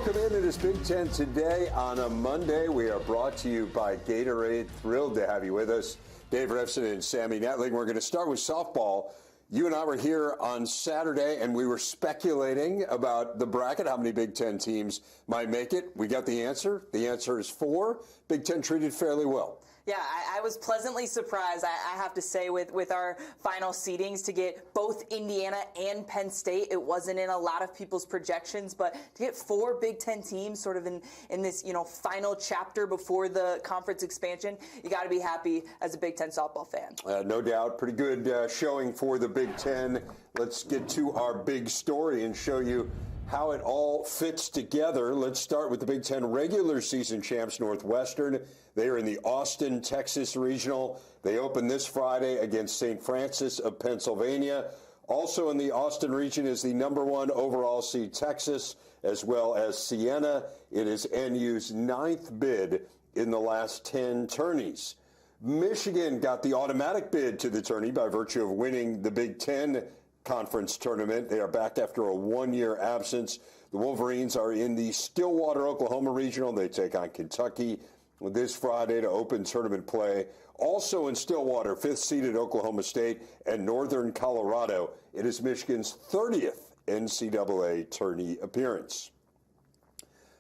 Welcome in. It is Big Ten Today on a Monday. We are brought to you by Gatorade. Thrilled to have you with us. Dave Refson and Sammy Netling. We're going to start with softball. You and I were here on Saturday, and we were speculating about the bracket, how many Big Ten teams might make it. We got the answer. The answer is 4. Big Ten treated fairly well. Yeah, I was pleasantly surprised, I have to say, with our final seedings to get both Indiana and Penn State. It wasn't in a lot of people's projections, but to get 4 Big Ten teams sort of in this, final chapter before the conference expansion, you got to be happy as a Big Ten softball fan. No doubt. Pretty good showing for the Big Ten. Let's get to our big story and show you how it all fits together. Let's start with the Big Ten regular season champs, Northwestern. They are in the Austin, Texas regional. They open this Friday against St. Francis of Pennsylvania. Also in the Austin region is the #1 overall seed Texas, as well as Siena. It is NU's 9th bid in the last 10 tourneys. Michigan got the automatic bid to the tourney by virtue of winning the Big Ten Conference tournament. They are back after a 1-year absence. The Wolverines are in the Stillwater, Oklahoma regional. They take on Kentucky this Friday to open tournament play. Also in Stillwater, 5th seeded Oklahoma State and Northern Colorado. It is Michigan's 30th NCAA tourney appearance.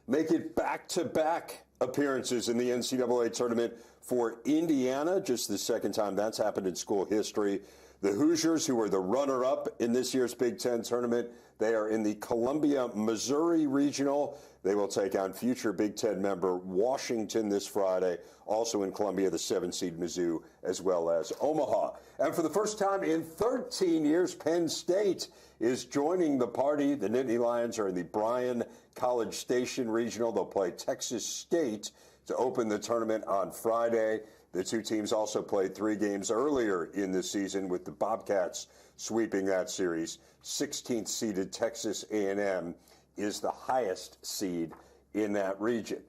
Make it back-to-back appearances in the NCAA tournament for Indiana. Just the second time that's happened in school history. The Hoosiers, who were the runner-up in this year's Big Ten tournament, they are in the Columbia, Missouri regional. They will take on future Big Ten member Washington this Friday. Also in Columbia, the 7-seed Mizzou, as well as Omaha. And for the first time in 13 years, Penn State is joining the party. The Nittany Lions are in the Bryan College Station regional. They'll play Texas State to open the tournament on Friday. The two teams also played 3 games earlier in the season, with the Bobcats sweeping that series. 16th seeded Texas A&M is the highest seed in that region.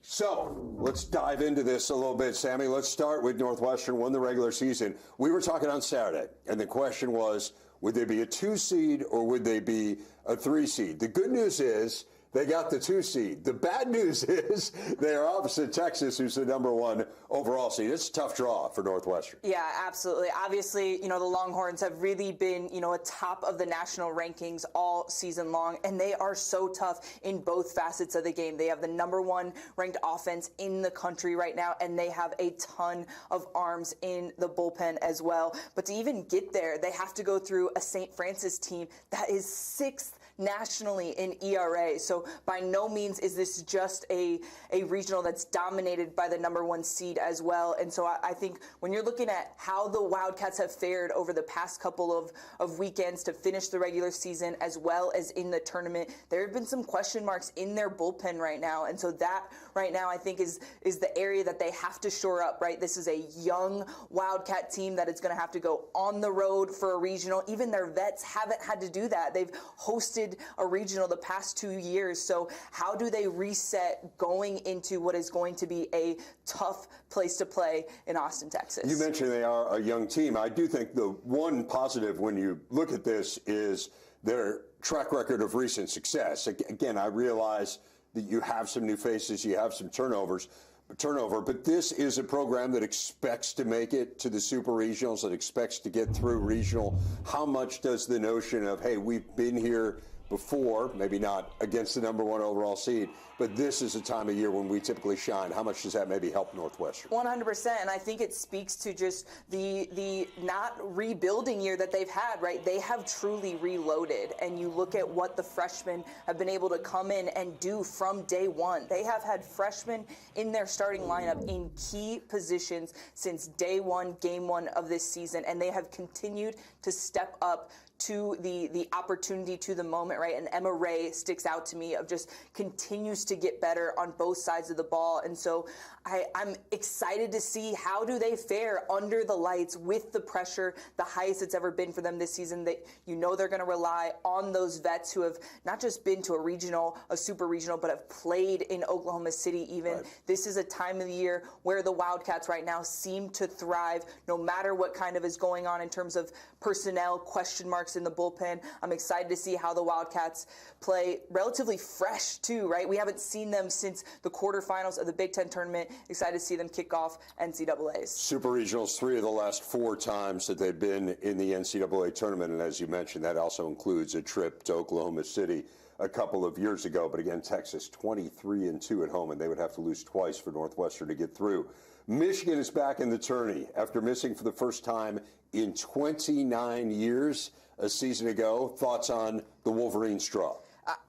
So let's dive into this a little bit, Sammy. Let's start with Northwestern won the regular season. We were talking on Saturday, and the question was, would they be a 2 seed or would they be a 3 seed? The good news is they got the 2 seed. The bad news is they are opposite Texas, who's the #1 overall seed. It's a tough draw for Northwestern. Yeah, absolutely. Obviously, the Longhorns have really been, atop of the national rankings all season long, and they are so tough in both facets of the game. They have the #1 ranked offense in the country right now, and they have a ton of arms in the bullpen as well. But to even get there, they have to go through a St. Francis team that is 6th nationally in ERA. So by no means is this just a regional that's dominated by the #1 seed as well. And so I think when you're looking at how the Wildcats have fared over the past couple of weekends to finish the regular season as well as in the tournament, there have been some question marks in their bullpen right now. And so that right now I think is the area that they have to shore up, right? This is a young Wildcat team that is going to have to go on the road for a regional. Even their vets haven't had to do that. They've hosted a regional the past 2 years. So how do they reset going into what is going to be a tough place to play in Austin, Texas? You mentioned they are a young team. I do think the one positive when you look at this is their track record of recent success. Again, I realize that you have some new faces, you have some turnover, but this is a program that expects to make it to the super regionals, that expects to get through regional. How much does the notion of, hey, we've been here before, maybe not against the #1 overall seed, but this is a time of year when we typically shine. How much does that maybe help Northwestern? 100%, and I think it speaks to just the not rebuilding year that they've had, right? They have truly reloaded, and you look at what the freshmen have been able to come in and do from day one. They have had freshmen in their starting lineup in key positions since day one, game 1 of this season, and they have continued to step up to the opportunity, to the moment, right? And Emma Ray sticks out to me of just continues to get better on both sides of the ball. And so I'm excited to see how do they fare under the lights with the pressure, the highest it's ever been for them this season. That they're going to rely on those vets who have not just been to a regional, a super regional, but have played in Oklahoma City even. Right. This is a time of the year where the Wildcats right now seem to thrive no matter what kind of is going on in terms of personnel, question marks marks in the bullpen. I'm excited to see how the Wildcats play relatively fresh too, right? We haven't seen them since the quarterfinals of the Big Ten tournament. Excited to see them kick off NCAAs. Super Regionals, 3 of the last 4 times that they've been in the NCAA tournament, and as you mentioned, that also includes a trip to Oklahoma City a couple of years ago. But again, Texas 23-2 at home, and they would have to lose twice for Northwestern to get through. Michigan is back in the tourney after missing for the first time in 29 years a season ago. Thoughts on the Wolverines draw?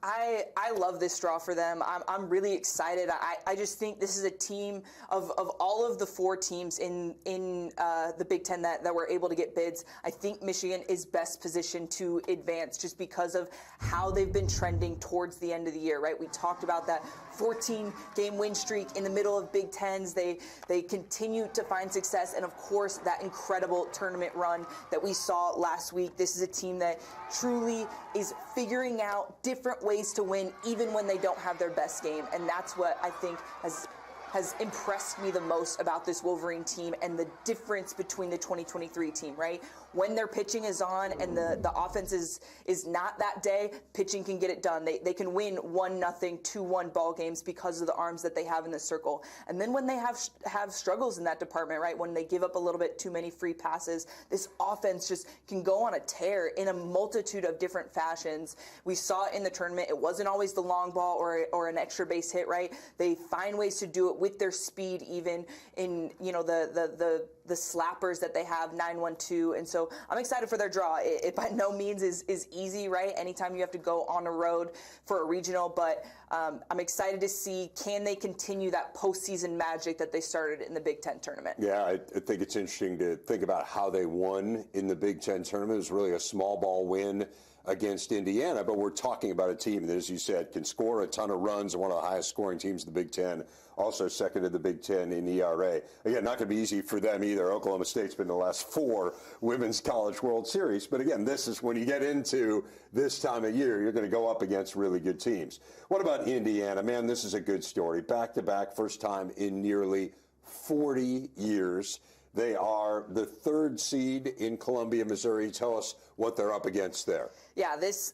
I love this draw for them. I'm really excited. I just think this is a team of all of the 4 teams in the Big Ten that were able to get bids. I think Michigan is best positioned to advance just because of how they've been trending towards the end of the year, right? We talked about that 14-game win streak in the middle of Big Tens. They continue to find success, and of course that incredible tournament run that we saw last week. This is a team that truly is figuring out different ways to win even when they don't have their best game, and that's what I think has impressed me the most about this Wolverine team and the difference between the 2023 team, right? When their pitching is on and the offense is not that day, pitching can get it done. They can win 1-0, 2-1 ball games because of the arms that they have in the circle. And then when they have struggles in that department, right, when they give up a little bit too many free passes, this offense just can go on a tear in a multitude of different fashions. We saw it in the tournament. It wasn't always the long ball or an extra base hit, right? They find ways to do it with their speed, even in, you know, the slappers that they have, 9-1-2. And so I'm excited for their draw. It by no means is easy, right? Anytime you have to go on a road for a regional, but I'm excited to see, can they continue that postseason magic that they started in the Big Ten tournament? Yeah, I think it's interesting to think about how they won in the Big Ten tournament. It was really a small ball win against Indiana, but we're talking about a team that, as you said, can score a ton of runs, one of the highest scoring teams in the Big Ten, also second in the Big Ten in ERA. Again, not going to be easy for them either. Oklahoma State's been the last 4 Women's College World Series, but again, this is when you get into this time of year, you're going to go up against really good teams. What about Indiana? Man, this is a good story. Back-to-back, first time in nearly 40 years. They are the 3rd seed in Columbia, Missouri. Tell us what they're up against there. Yeah, this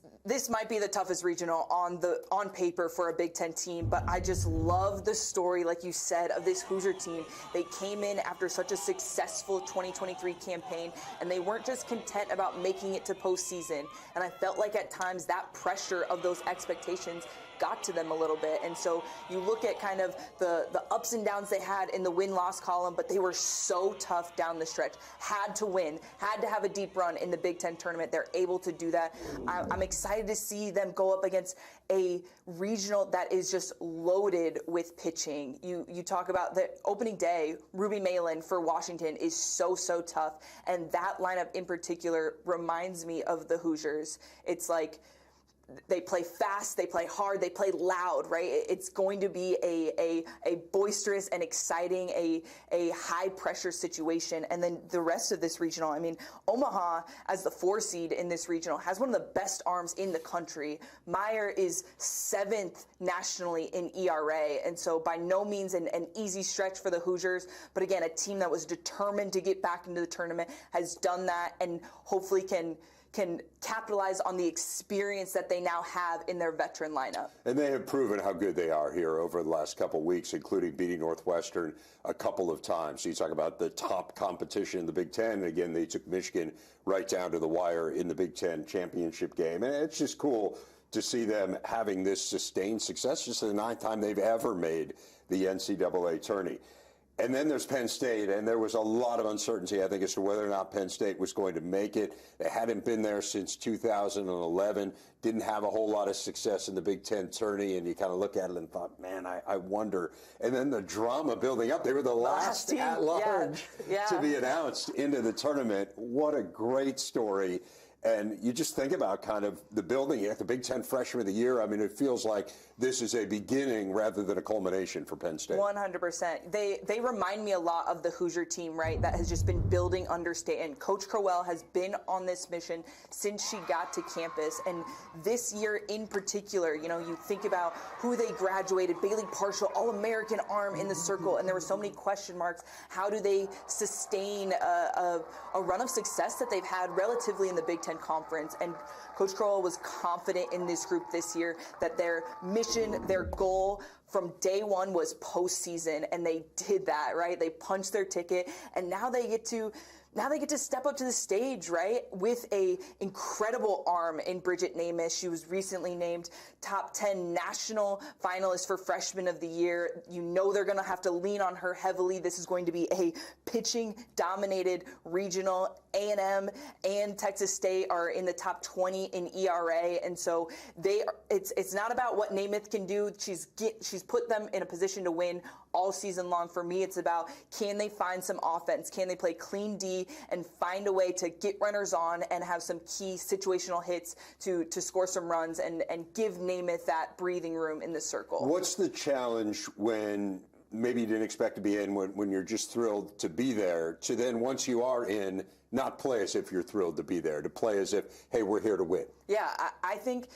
might be the toughest regional on paper for a Big Ten team, but I just love the story, like you said, of this Hoosier team. They came in after such a successful 2023 campaign, and they weren't just content about making it to postseason. And I felt like at times that pressure of those expectations got to them a little bit. And so you look at kind of the ups and downs they had in the win-loss column, but they were so tough down the stretch. Had to win, had to have a deep run in the Big Ten tournament. They're able to do that. I'm excited to see them go up against a regional that is just loaded with pitching. You talk about the opening day, Ruby Malin for Washington is so tough. And that lineup in particular reminds me of the Hoosiers. It's like, they play fast, they play hard, they play loud, right? It's going to be a boisterous and exciting, a high-pressure situation. And then the rest of this regional, I mean, Omaha, as the 4 seed in this regional, has one of the best arms in the country. Meyer is 7th nationally in ERA, and so by no means an easy stretch for the Hoosiers. But again, a team that was determined to get back into the tournament has done that and hopefully can capitalize on the experience that they now have in their veteran lineup. And they have proven how good they are here over the last couple of weeks, including beating Northwestern a couple of times. So you talk about the top competition in the Big Ten. And again, they took Michigan right down to the wire in the Big Ten championship game. And it's just cool to see them having this sustained success. Just the 9th time they've ever made the NCAA tourney. And then there's Penn State, and there was a lot of uncertainty, I think, as to whether or not Penn State was going to make it. They hadn't been there since 2011, didn't have a whole lot of success in the Big Ten tourney, and you kind of look at it and thought, man, I wonder. And then the drama building up. They were the last at large to be announced into the tournament. What a great story. And you just think about kind of the building. You have the Big Ten Freshman of the Year. I mean, it feels like this is a beginning rather than a culmination for Penn State. 100%. They remind me a lot of the Hoosier team, right, that has just been building under State. And Coach Crowell has been on this mission since she got to campus. And this year in particular, you know, you think about who they graduated, Bailey Partial, All-American arm in the circle, and there were so many question marks. How do they sustain a run of success that they've had relatively in the Big Ten Ten Conference. And Coach Crowell was confident in this group this year that their mission, their goal from day one was postseason, and they did that, right? They punched their ticket, and now they get to step up to the stage, right, with a incredible arm in Bridget Namath. She was recently named top 10 national finalist for Freshman of the Year. You know they're going to have to lean on her heavily. This is going to be a pitching-dominated regional. A&M and Texas State are in the top 20 in ERA, and so it's not about what Namath can do. She's put them in a position to win all season long. For me, it's about, can they find some offense? Can they play clean D and find a way to get runners on and have some key situational hits to score some runs and give Namath that breathing room in the circle? What's the challenge when maybe you didn't expect to be in, when you're just thrilled to be there, to then once you are in, not play as if you're thrilled to be there, to play as if, hey, we're here to win? Yeah, I think,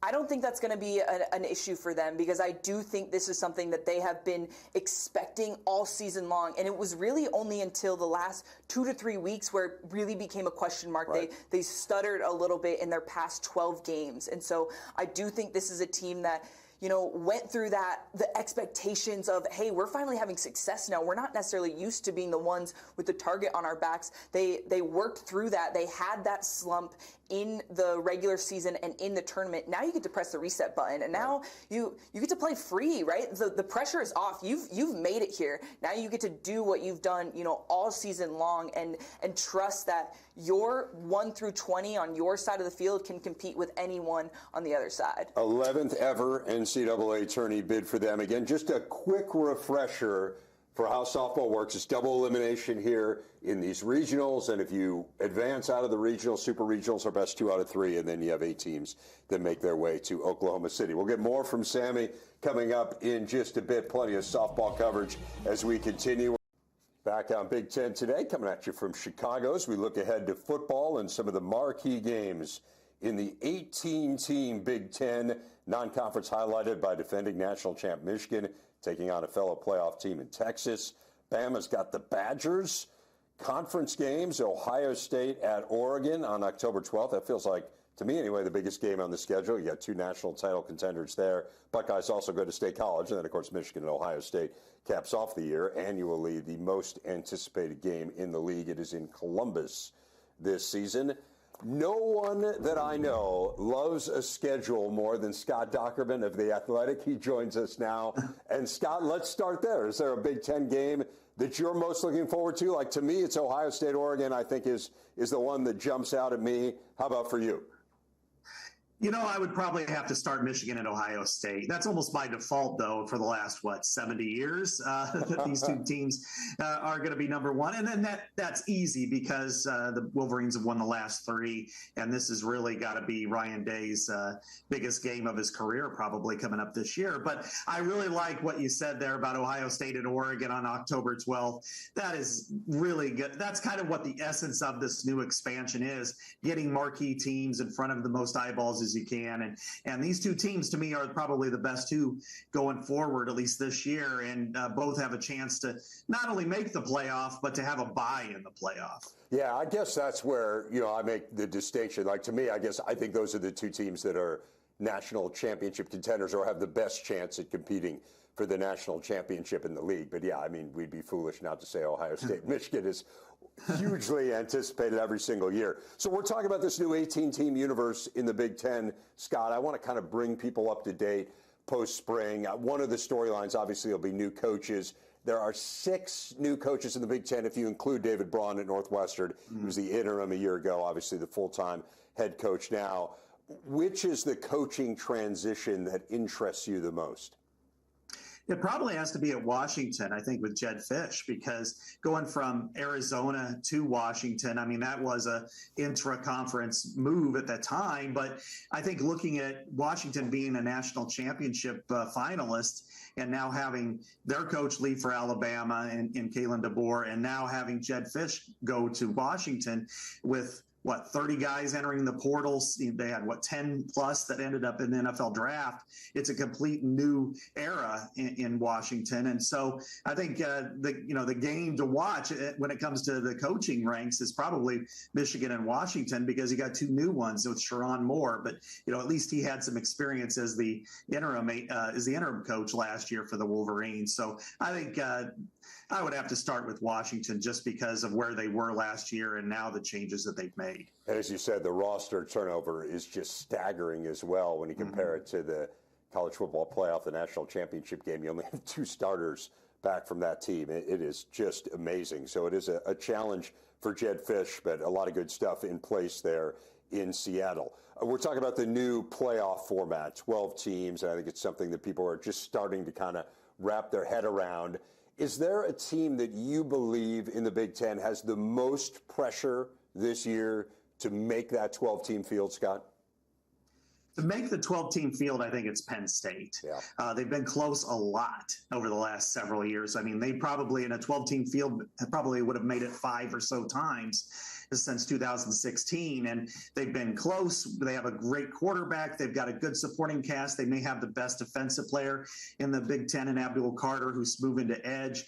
I don't think that's going to be an issue for them, because I do think this is something that they have been expecting all season long. And it was really only until the last 2 to 3 weeks where it really became a question mark. Right. They stuttered a little bit in their past 12 games. And so I do think this is a team that, went through the expectations of, hey, we're finally having success now. We're not necessarily used to being the ones with the target on our backs. They worked through that. They had that slump in the regular season and in the tournament. Now you get to press the reset button, and now you get to play free, right? The pressure is off. You've made it here. Now you get to do what you've done, all season long, and trust that your 1 through 20 on your side of the field can compete with anyone on the other side. 11th ever NCAA tourney bid for them. Again, just a quick refresher for how softball works. It's double elimination here in these regionals, and if you advance out of the regionals, super regionals are best 2 out of 3, and then you have 8 teams that make their way to Oklahoma City. We'll get more from Sammy coming up in just a bit. Plenty of softball coverage as we continue. Back on Big Ten today, coming at you from Chicago as we look ahead to football and some of the marquee games in the 18-team Big Ten non-conference, highlighted by defending national champ Michigan taking on a fellow playoff team in Texas. Bama's got the Badgers. Conference games, Ohio State at Oregon on October 12th. That feels like, to me anyway, the biggest game on the schedule. You got 2 national title contenders there. Buckeyes also go to State College. And then, of course, Michigan and Ohio State caps off the year. Annually, the most anticipated game in the league. It is in Columbus this season. No one that I know loves a schedule more than Scott Dockerman of The Athletic. He joins us now. And, Scott, let's start there. Is there a Big Ten game that you're most looking forward to? Like, to me, it's Ohio State, Oregon, I think is the one that jumps out at me. How about for you? I would probably have to start Michigan and Ohio State. That's almost by default, though, for the last, 70 years that these two teams are going to be number one. And then that's easy because the Wolverines have won the last 3, and this has really got to be Ryan Day's biggest game of his career probably coming up this year. But I really like what you said there about Ohio State and Oregon on October 12th. That is really good. That's kind of what the essence of this new expansion is, getting marquee teams in front of the most eyeballs as you can. And these two teams, to me, are probably the best 2 going forward, at least this year, and both have a chance to not only make the playoff, but to have a bye in the playoff. Yeah, I guess that's where, I make the distinction. Like, to me, I think those are the 2 teams that are national championship contenders or have the best chance at competing for the national championship in the league. But yeah, we'd be foolish not to say Ohio State. Michigan is hugely anticipated every single year. So we're talking about this new 18-team universe in the Big Ten. Scott, I want to kind of bring people up to date post-spring. One of the storylines, obviously, will be new coaches. There are 6 new coaches in the Big Ten if you include David Braun at Northwestern. He was the interim a year ago, obviously the full-time head coach now. Which is the coaching transition that interests you the most? It probably has to be at Washington, I think, with Jedd Fisch, because going from Arizona to Washington, that was a intra-conference move at that time. But I think looking at Washington being a national championship finalist and now having their coach leave for Alabama in Kalen DeBoer, and now having Jedd Fisch go to Washington with 30 guys entering the portals. They had 10 plus that ended up in the NFL draft. It's a complete new era in Washington. And so I think the game to watch when it comes to the coaching ranks is probably Michigan and Washington, because you got two new ones with Sharon Moore, but at least he had some experience as the interim coach last year for the Wolverines. So I think I would have to start with Washington just because of where they were last year and now the changes that they've made. And as you said, the roster turnover is just staggering as well when you compare it to the college football playoff, the national championship game. You only have 2 starters back from that team. It is just amazing. So it is a challenge for Jedd Fisch, but a lot of good stuff in place there in Seattle. We're talking about the new playoff format, 12 teams, and I think it's something that people are just starting to kind of wrap their head around. Is there a team that you believe in the Big Ten has the most pressure this year to make that 12-team field, Scott? To make the 12-team field, I think it's Penn State. Yeah. They've been close a lot over the last several years. I mean, they probably in a 12-team field probably would have made it 5 or so times since 2016, and they've been close. They have a great quarterback. They've got a good supporting cast. They may have the best defensive player in the Big Ten in Abdul Carter, who's moving to edge,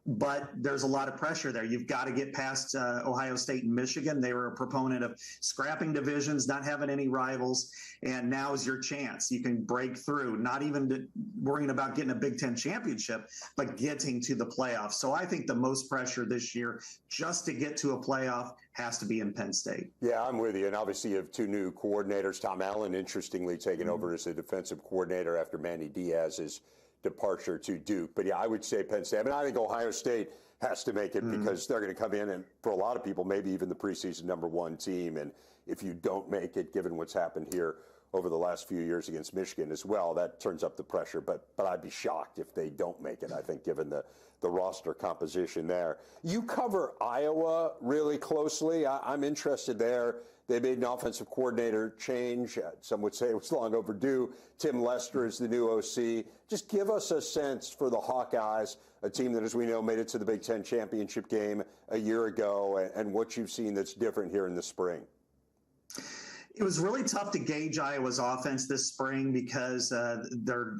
but there's a lot of pressure there. You've got to get past Ohio State and Michigan. They were a proponent of scrapping divisions, not having any rivals, and now is your chance. You can break through, not even worrying about getting a Big Ten championship, but getting to the playoffs. So I think the most pressure this year just to get to a playoff has to be in Penn State. Yeah, I'm with you. And obviously you have 2 new coordinators. Tom Allen, interestingly, taking over as the defensive coordinator after Manny Diaz's departure to Duke. But yeah, I would say Penn State. I mean, I think Ohio State has to make it because they're going to come in and, for a lot of people, maybe even the preseason #1 team. And if you don't make it, given what's happened here over the last few years against Michigan as well, that turns up the pressure. But I'd be shocked if they don't make it, I think, given the roster composition there. You cover Iowa really closely. I'm interested there. They made an offensive coordinator change. Some would say it was long overdue. Tim Lester is the new OC. Just give us a sense for the Hawkeyes, a team that, as we know, made it to the Big Ten championship game a year ago, and what you've seen that's different here in the spring. It was really tough to gauge Iowa's offense this spring because their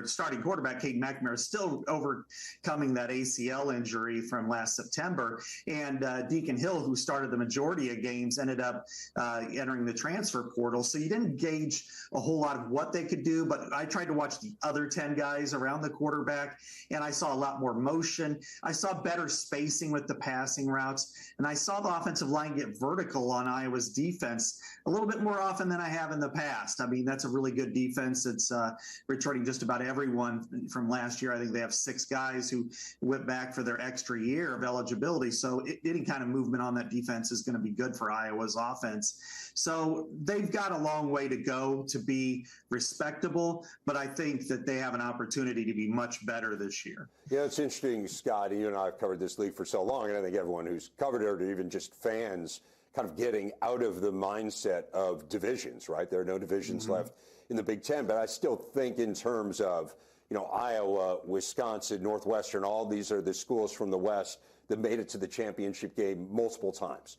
starting quarterback, Cade McNamara, is still overcoming that ACL injury from last September. And Deacon Hill, who started the majority of games, ended up entering the transfer portal. So you didn't gauge a whole lot of what they could do, but I tried to watch the other 10 guys around the quarterback, and I saw a lot more motion. I saw better spacing with the passing routes, and I saw the offensive line get vertical on Iowa's defense a little bit more often than I have in the past. I mean, that's a really good defense. It's returning just about everyone from last year. I think they have 6 guys who went back for their extra year of eligibility. So any kind of movement on that defense is going to be good for Iowa's offense. So they've got a long way to go to be respectable, but I think that they have an opportunity to be much better this year. Yeah, it's interesting, Scott. You and I have covered this league for so long, and I think everyone who's covered it, or even just fans, kind of getting out of the mindset of divisions, right? There are no divisions left in the Big Ten, but I still think in terms of, Iowa, Wisconsin, Northwestern, all these are the schools from the West that made it to the championship game multiple times.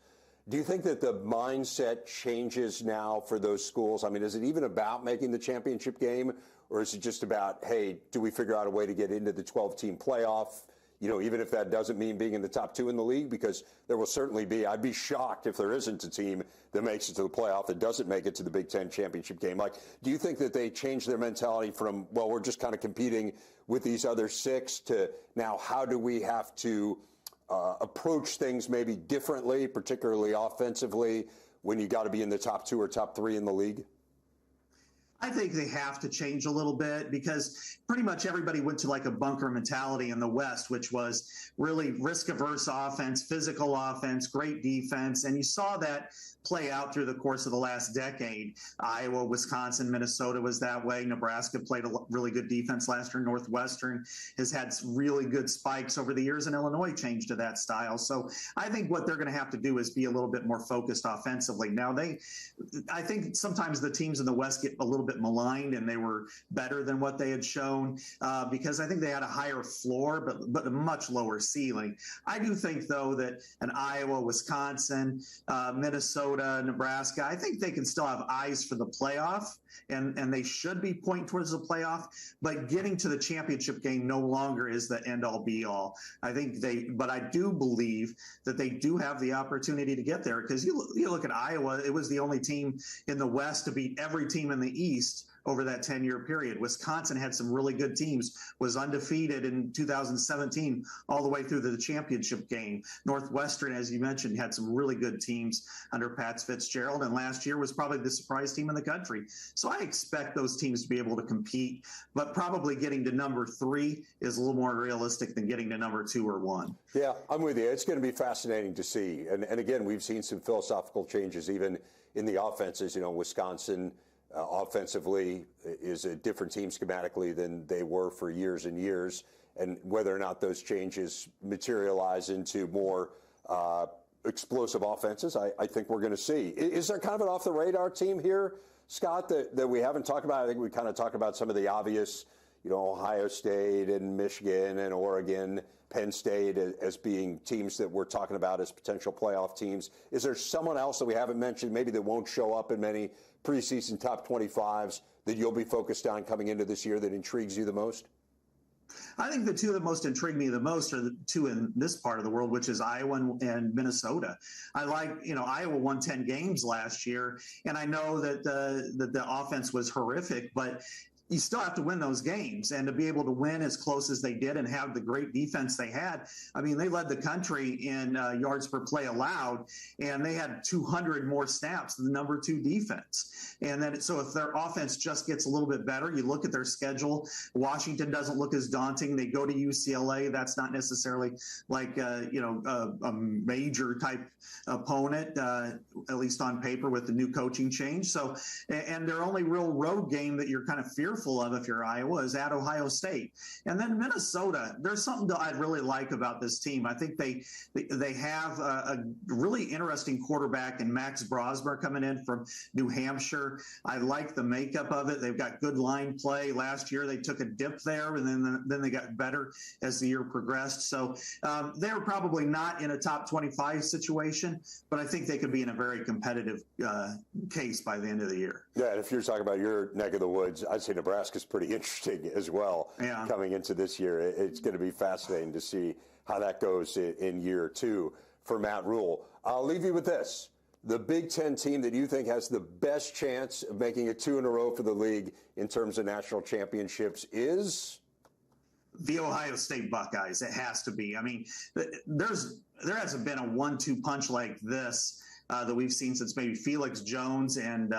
Do you think that the mindset changes now for those schools? I mean, is it even about making the championship game, or is it just about, hey, do we figure out a way to get into the 12-team playoff? Even if that doesn't mean being in the top 2 in the league, because there will certainly be, I'd be shocked if there isn't a team that makes it to the playoff that doesn't make it to the Big Ten championship game. Like, do you think that they change their mentality from, well, we're just kind of competing with these other 6 to now how do we have to approach things maybe differently, particularly offensively, when you got to be in the top 2 or top 3 in the league? I think they have to change a little bit because pretty much everybody went to like a bunker mentality in the West, which was really risk-averse offense, physical offense, great defense. And you saw that play out through the course of the last decade. Iowa, Wisconsin, Minnesota was that way. Nebraska played a really good defense last year. Northwestern has had really good spikes over the years, and Illinois changed to that style. So I think what they're going to have to do is be a little bit more focused offensively. Now, I think sometimes the teams in the West get a little bit bit maligned, and they were better than what they had shown because I think they had a higher floor, but a much lower ceiling. I do think, though, that an Iowa, Wisconsin, Minnesota, Nebraska, I think they can still have eyes for the playoff, and they should be pointing towards the playoff. But getting to the championship game no longer is the end-all, be-all. But I do believe that they do have the opportunity to get there, because you look at Iowa, it was the only team in the West to beat every team in the East over that 10-year period. Wisconsin had some really good teams, was undefeated in 2017 all the way through to the championship game. Northwestern, as you mentioned, had some really good teams under Pat Fitzgerald, and last year was probably the surprise team in the country. So I expect those teams to be able to compete, but probably getting to number 3 is a little more realistic than getting to number 2 or 1. Yeah, I'm with you. It's going to be fascinating to see. And again, we've seen some philosophical changes even in the offenses. Wisconsin offensively is a different team schematically than they were for years and years. And whether or not those changes materialize into more explosive offenses, I think we're going to see. Is there kind of an off-the-radar team here, Scott, that we haven't talked about? I think we kind of talked about some of the obvious, Ohio State and Michigan and Oregon, Penn State as being teams that we're talking about as potential playoff teams. Is there someone else that we haven't mentioned, maybe that won't show up in many preseason top 25s, that you'll be focused on coming into this year that intrigues you the most? I think the two that most intrigue me the most are the two in this part of the world, which is Iowa and Minnesota. I like, Iowa won 10 games last year, and I know that the offense was horrific, but you still have to win those games, and to be able to win as close as they did and have the great defense they had. I mean, they led the country in yards per play allowed, and they had 200 more snaps than the number 2 defense. And then, so if their offense just gets a little bit better, you look at their schedule. Washington doesn't look as daunting. They go to UCLA. That's not necessarily like a major type opponent, at least on paper, with the new coaching change. So, and their only real road game that you're kind of fearful of if you're Iowa is at Ohio State. And then Minnesota, there's something that I really like about this team. I think they have a really interesting quarterback in Max Brosmer coming in from New Hampshire. I like the makeup of it. They've got good line play. Last year they took a dip there, and then they got better as the year progressed. So they were probably not in a top 25 situation, but I think they could be in a very competitive case by the end of the year. Yeah, and if you're talking about your neck of the woods, I'd say Nebraska's pretty interesting as well. Yeah. Coming into this year. It's going to be fascinating to see how that goes in year 2 for Matt Rule. I'll leave you with this. The Big Ten team that you think has the best chance of making it 2 in a row for the league in terms of national championships is? The Ohio State Buckeyes. It has to be. I mean, there hasn't been a 1-2 punch like this that we've seen since maybe Felix Jones and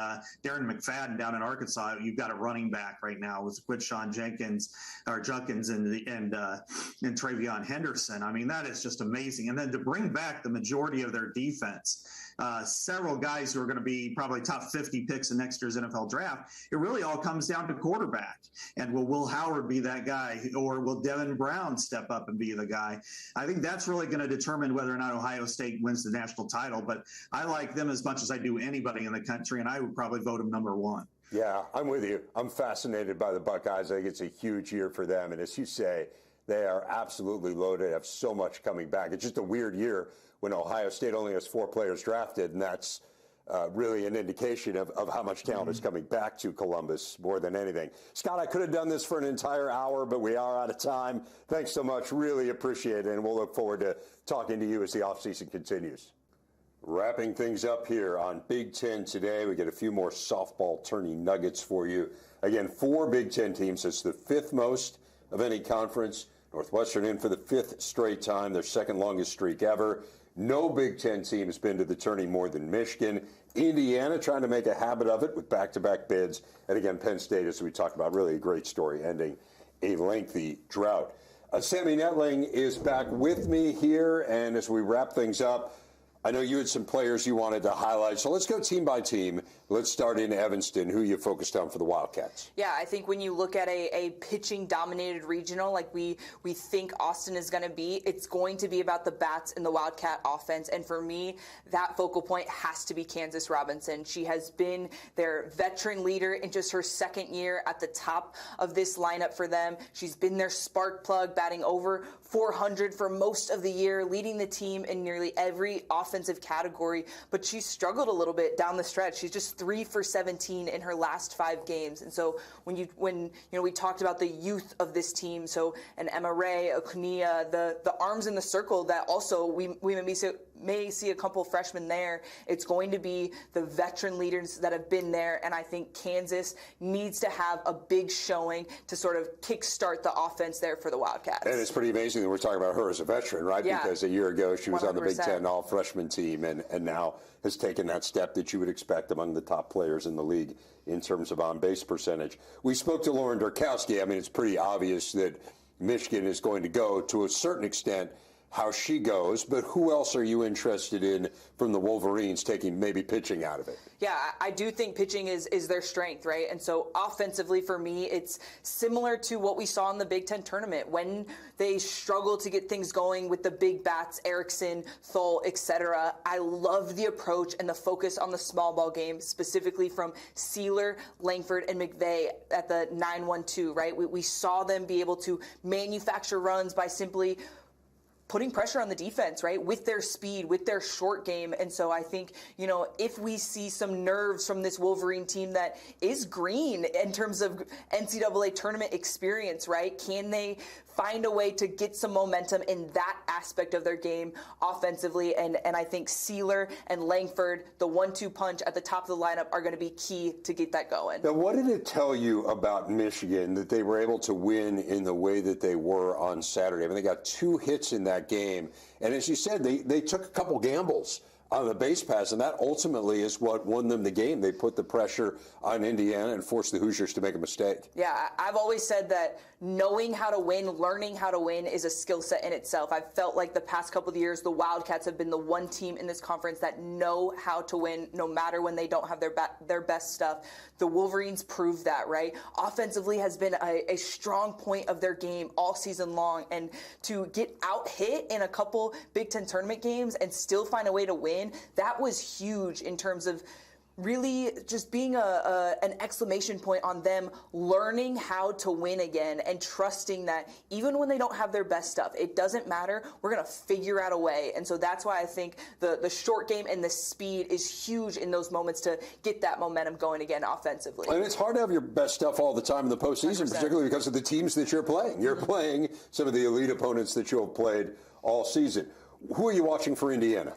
Darren McFadden down in Arkansas. You've got a running back right now with Quinshon Junkins and Travion Henderson. I mean, that is just amazing. And then to bring back the majority of their defense, several guys who are going to be probably top 50 picks in next year's NFL draft, it really all comes down to quarterback. And will Will Howard be that guy, or will Devin Brown step up and be the guy? I think that's really going to determine whether or not Ohio State wins the national title. But I like them as much as I do anybody in the country, and I would probably vote them number 1. Yeah, I'm with you. I'm fascinated by the Buckeyes. I think it's a huge year for them. And as you say, they are absolutely loaded, have so much coming back. It's just a weird year when Ohio State only has 4 players drafted, and that's really an indication of how much talent is coming back to Columbus more than anything. Scott, I could have done this for an entire hour, but we are out of time. Thanks so much. Really appreciate it, and we'll look forward to talking to you as the offseason continues. Wrapping things up here on Big Ten today, we get a few more softball tourney nuggets for you. Again, 4 Big Ten teams. It's the 5th most of any conference. Northwestern in for the 5th straight time, their 2nd longest streak ever. No Big Ten team has been to the tourney more than Michigan. Indiana trying to make a habit of it with back-to-back bids. And again, Penn State, as we talked about, really a great story ending a lengthy drought. Sammy Netling is back with me here, and as we wrap things up, I know you had some players you wanted to highlight, so let's go team by team. Let's start in Evanston. Who you focused on for the Wildcats? Yeah, I think when you look at a pitching-dominated regional like we think Austin is going to be, it's going to be about the bats in the Wildcat offense. And for me, that focal point has to be Kansas Robinson. She has been their veteran leader in just her second year at the top of this lineup for them. She's been their spark plug, batting over 400 for most of the year, leading the team in nearly every offensive category. But she's struggled a little bit down the stretch. She's just 3 for 17 in her last 5 games. And so when we talked about the youth of this team, so an Emma Ray, a Kunia, the arms in the circle that also we may see a couple freshmen there. It's going to be the veteran leaders that have been there, and I think Kansas needs to have a big showing to sort of kickstart the offense there for the Wildcats. And it's pretty amazing that we're talking about her as a veteran, right? Yeah. Because a year ago she was 100%. on the Big Ten all-freshman team and now has taken that step that you would expect among the top players in the league in terms of on-base percentage. We spoke to Lauren Durkowski. I mean, it's pretty obvious that Michigan is going to go to a certain extent how she goes, but who else are you interested in from the Wolverines taking maybe pitching out of it? Yeah, I do think pitching is their strength, right? And so offensively for me, it's similar to what we saw in the Big Ten tournament when they struggle to get things going with the big bats, Erickson, Thole, etc. I love the approach and the focus on the small ball game, specifically from Sealer, Langford, and McVeigh at the 9-1-2, right? We saw them be able to manufacture runs by simply putting pressure on the defense, right, with their speed, with their short game. And so I think, if we see some nerves from this Wolverine team that is green in terms of NCAA tournament experience, right, can they find a way to get some momentum in that aspect of their game offensively? And I think Sealer and Langford, the 1-2 punch at the top of the lineup, are going to be key to get that going. Now, what did it tell you about Michigan that they were able to win in the way that they were on Saturday? I mean, they got 2 hits in that game. And as you said, they took a couple gambles on the base pass, and that ultimately is what won them the game. They put the pressure on Indiana and forced the Hoosiers to make a mistake. Yeah, I've always said that knowing how to win, learning how to win is a skill set in itself. I've felt like the past couple of years, the Wildcats have been the one team in this conference that know how to win no matter when they don't have their best stuff. The Wolverines proved that, right? Offensively has been a strong point of their game all season long, and to get out hit in a couple Big Ten tournament games and still find a way to win, that was huge in terms of really just being an exclamation point on them learning how to win again and trusting that even when they don't have their best stuff, it doesn't matter. We're going to figure out a way. And so that's why I think the short game and the speed is huge in those moments to get that momentum going again offensively. And it's hard to have your best stuff all the time in the postseason, 100%. Particularly because of the teams that you're playing. You're playing some of the elite opponents that you've played all season. Who are you watching for Indiana?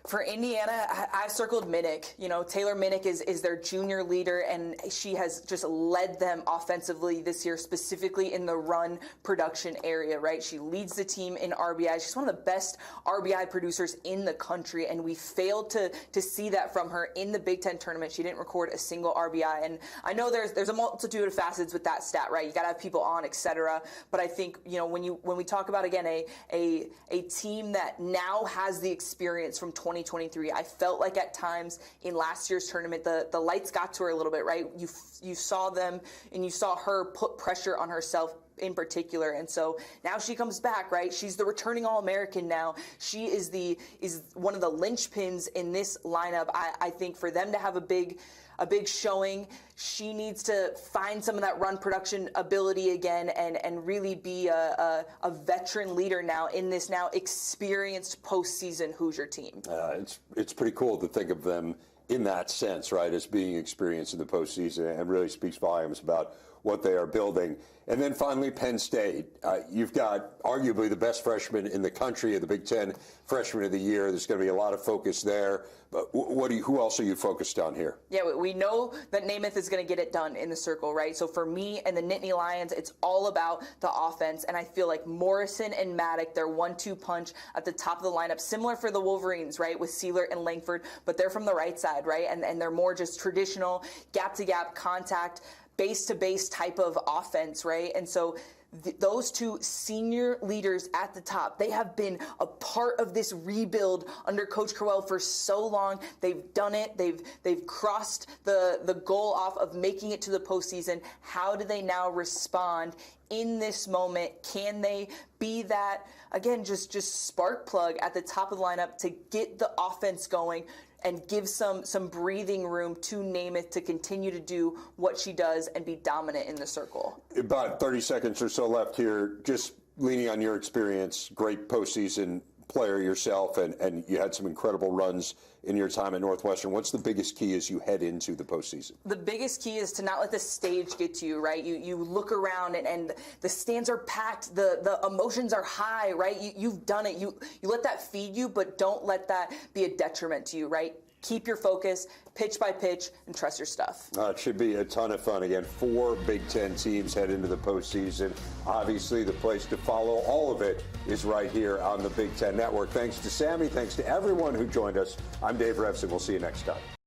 For Indiana, I've circled Minnick. Taylor Minnick is their junior leader, and she has just led them offensively this year, specifically in the run production area, right? She leads the team in RBI. She's one of the best RBI producers in the country, and we failed to see that from her in the Big Ten tournament. She didn't record a single RBI, and I know there's a multitude of facets with that stat, right? You got to have people on, etc. But I think, when we talk about, again, a team that now has the experience from 2023. I felt like at times in last year's tournament, the lights got to her a little bit, right? You saw them and you saw her put pressure on herself in particular. And so now she comes back, right? She's the returning All-American now. She is one of the linchpins in this lineup. I think for them to have a big showing, she needs to find some of that run production ability again and really be a veteran leader now in this now experienced postseason Hoosier team. It's pretty cool to think of them in that sense, right, as being experienced in the postseason, and really speaks volumes about what they are building. And then finally, Penn State. You've got arguably the best freshman in the country of the Big Ten Freshman of the Year. There's going to be a lot of focus there. But who else are you focused on here? Yeah, we know that Namath is going to get it done in the circle, right? So for me and the Nittany Lions, it's all about the offense. And I feel like Morrison and Maddock, their 1-2 punch at the top of the lineup, similar for the Wolverines, right, with Sealer and Langford, but they're from the right side, right? And they're more just traditional gap-to-gap contact base-to-base type of offense, right? And so those two senior leaders at the top, they have been a part of this rebuild under Coach Crowell for so long. They've done it. They've crossed the goal off of making it to the postseason. How do they now respond in this moment? Can they be that, again, just spark plug at the top of the lineup to get the offense going and give some breathing room to Namath to continue to do what she does and be dominant in the circle? About 30 seconds or so left here. Just leaning on your experience, great postseason player yourself, and you had some incredible runs in your time at Northwestern. What's the biggest key as you head into the postseason? The biggest key is to not let the stage get to you, right? You look around and the stands are packed, the emotions are high, right? You've done it. You let that feed you, but don't let that be a detriment to you, right? Keep your focus, pitch by pitch, and trust your stuff. It should be a ton of fun. Again, 4 Big Ten teams head into the postseason. Obviously, the place to follow all of it is right here on the Big Ten Network. Thanks to Sammy. Thanks to everyone who joined us. I'm Dave Revson. We'll see you next time.